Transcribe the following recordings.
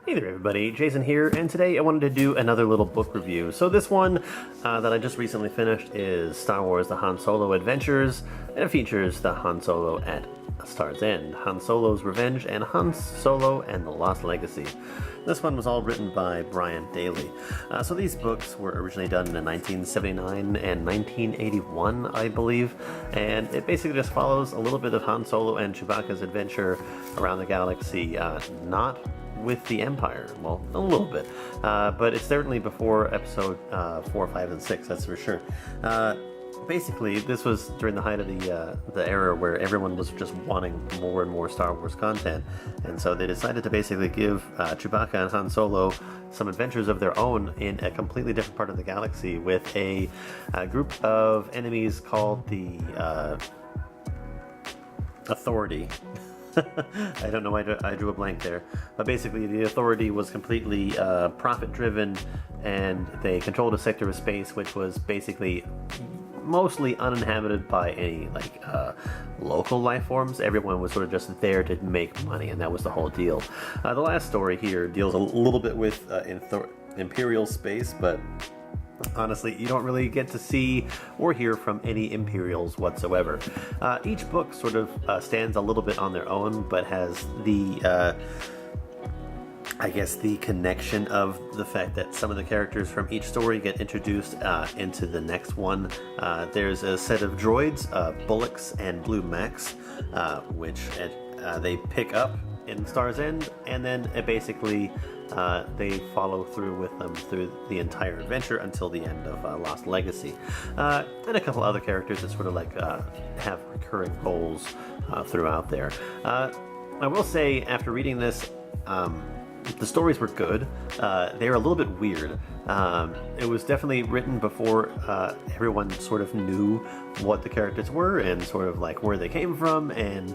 Hey there everybody, Jason here, and today I wanted to do another little book review. So this one that I just recently finished is Star Wars The Han Solo Adventures, and it features the Han Solo at A Star's End, Han Solo's Revenge, and Han Solo and the Lost Legacy. This one was all written by Brian Daley. So these books were originally done in 1979 and 1981, I believe, and it basically just follows a little bit of Han Solo and Chewbacca's adventure around the galaxy, not with the Empire. Well, a little bit, but it's certainly before episode 4, 5, and 6, that's for sure. Basically, this was during the height of the era where everyone was just wanting more and more Star Wars content, and so they decided to basically give Chewbacca and Han Solo some adventures of their own in a completely different part of the galaxy with a group of enemies called the Authority. I don't know why I drew a blank there, but basically the Authority was completely profit-driven, and they controlled a sector of space which was basically mostly uninhabited by any local life forms. Everyone was sort of just there to make money, and that was the whole deal. The last story here deals a little bit with Imperial space, but honestly, you don't really get to see or hear from any Imperials whatsoever. Each book sort of stands a little bit on their own, but has the I guess the connection of the fact that some of the characters from each story get introduced into the next one. There's a set of droids, Bullocks and Blue Max, which they pick up in Star's End, and then basically they follow through with them through the entire adventure until the end of Lost Legacy. And a couple other characters that sort of have recurring roles throughout there. I will say, after reading this, the stories were good. They were a little bit weird. It was definitely written before everyone sort of knew what the characters were and sort of where they came from, and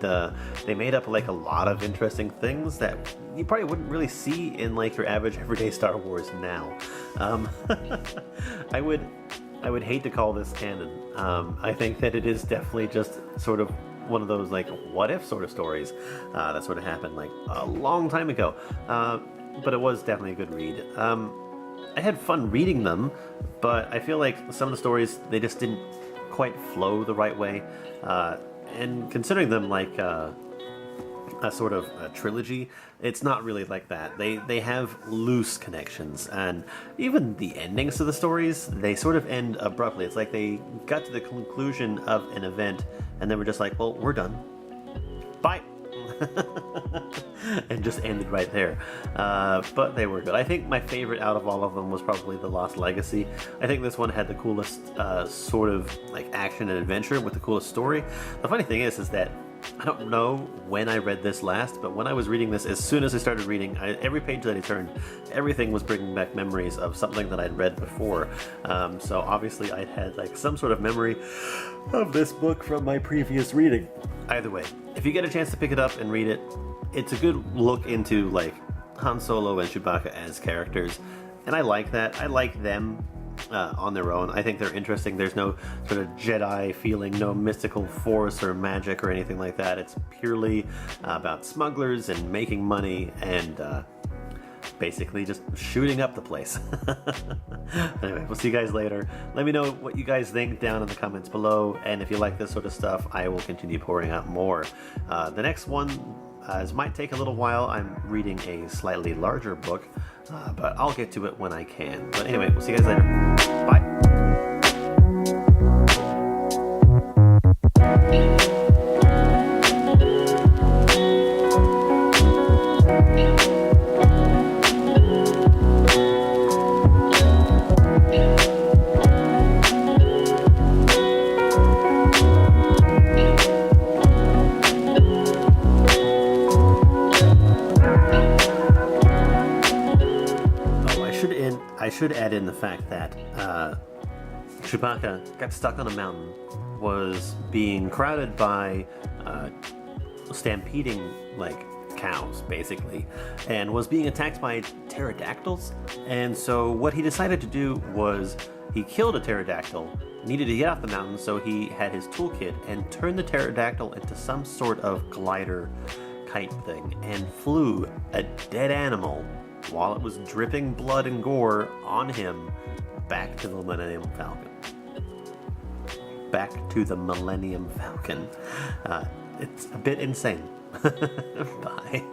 they made up a lot of interesting things that you probably wouldn't really see in your average everyday Star Wars now. I would hate to call this canon. I think that it is definitely just sort of one of those what if sort of stories that sort of happened a long time ago, but it was definitely a good read. I had fun reading them, but I feel like some of the stories, they just didn't quite flow the right way, and considering them a sort of a trilogy, it's not really like that. They have loose connections, and even the endings to the stories, they sort of end abruptly. It's like they got to the conclusion of an event and then we're just like, well, we're done, bye. And just ended right there. But they were good. I think my favorite out of all of them was probably The Lost Legacy. I think this one had the coolest sort of action and adventure with the coolest story. The funny thing is that I don't know when I read this last, but when I was reading this, as soon as I started reading, every page that I turned, everything was bringing back memories of something that I'd read before. So obviously I'd had some sort of memory of this book from my previous reading. Either way, if you get a chance to pick it up and read it, it's a good look into Han Solo and Chewbacca as characters, and I like that. I like them on their own. I think they're interesting. There's no sort of Jedi feeling, no mystical force or magic or anything like that. It's purely about smugglers and making money and basically just shooting up the place. Anyway, we'll see you guys later. Let me know what you guys think down in the comments below, and if you like this sort of stuff, I will continue pouring out more. The next one might take a little while. I'm reading a slightly larger book, but I'll get to it when I can. But anyway, we'll see you guys later. Bye. I should add in the fact that Chewbacca got stuck on a mountain, was being crowded by stampeding cows, basically, and was being attacked by pterodactyls. And so what he decided to do was he killed a pterodactyl, needed to get off the mountain, so he had his toolkit and turned the pterodactyl into some sort of glider kite thing and flew a dead animal while it was dripping blood and gore on him, back to the Millennium Falcon. Back to the Millennium Falcon. It's a bit insane. Bye.